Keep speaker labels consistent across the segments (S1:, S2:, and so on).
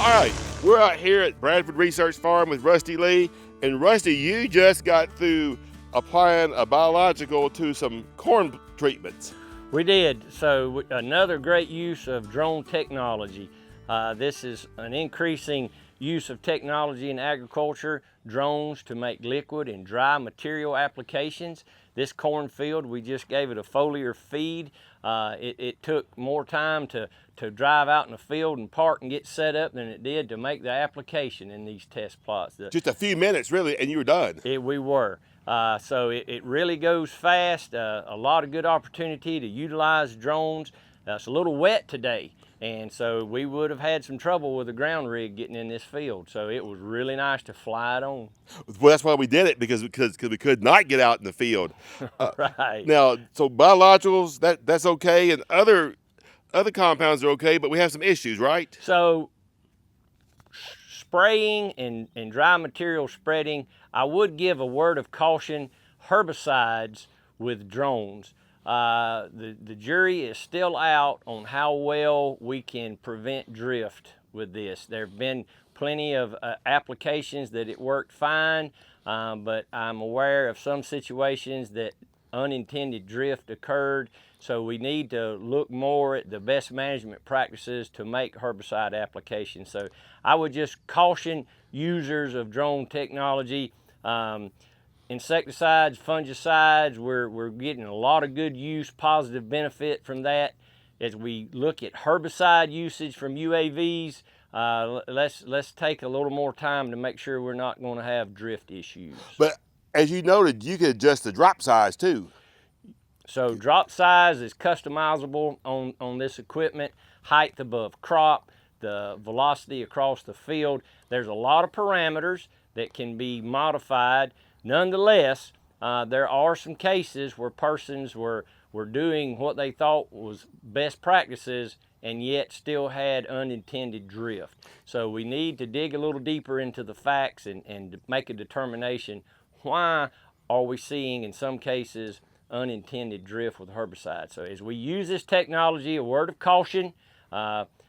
S1: All right, we're out here at Bradford Research Farm with Rusty Lee. And Rusty, you just got through applying a biological to some corn treatments.
S2: We did. So another great use of drone technology. This is an increasing use of technology in agriculture, drones to make liquid and dry material applications. This cornfield, we just gave it a foliar feed. It took more time to drive out in the field and park and get set up than it did to make the application in these test plots.
S1: Just a few minutes, really, and you were done.
S2: We were. So it really goes fast. A lot of good opportunity to utilize drones. It's a little wet today, and so we would have had some trouble with the ground rig getting in this field. So it was really nice to fly it on.
S1: Well, that's why we did it, because we could not get out in the field.
S2: Right.
S1: Now, so biologicals, that's okay, and other compounds are okay, but we have some issues, right?
S2: So spraying and dry material spreading, I would give a word of caution: herbicides with drones. The jury is still out on how well we can prevent drift with this. There have been plenty of applications that it worked fine, but I'm aware of some situations that unintended drift occurred. So we need to look more at the best management practices to make herbicide applications. So I would just caution users of drone technology. Insecticides, fungicides, we're getting a lot of good use, positive benefit from that. As we look at herbicide usage from UAVs, let's take a little more time to make sure we're not going to have drift issues.
S1: But as you noted, you could adjust the drop size too.
S2: So drop size is customizable on this equipment, height above crop, the velocity across the field. There's a lot of parameters that can be modified. Nonetheless, there are some cases where persons were doing what they thought was best practices and yet still had unintended drift. So we need to dig a little deeper into the facts and make a determination: why are we seeing in some cases unintended drift with herbicides? So as we use this technology, a word of caution: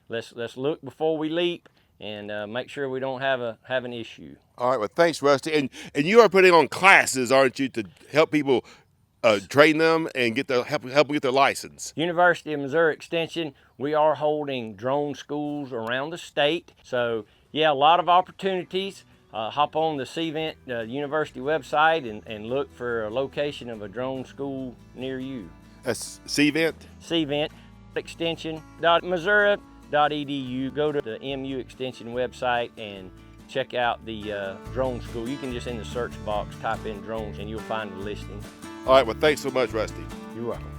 S2: let's look before we leap and make sure we don't have an issue.
S1: All right, well, thanks, Rusty. And you are putting on classes, aren't you, to help people train them and help them get their license? University
S2: of Missouri Extension, we are holding drone schools around the state. So yeah, a lot of opportunities. Hop on the CVent University website and look for a location of a drone school near you.
S1: That's CVent?
S2: CVent, extension.missouri.edu. Go to the MU Extension website and check out the drone school. You can just, in the search box, type in drones and you'll find the listing.
S1: All right, well, thanks so much, Rusty.
S2: You're welcome.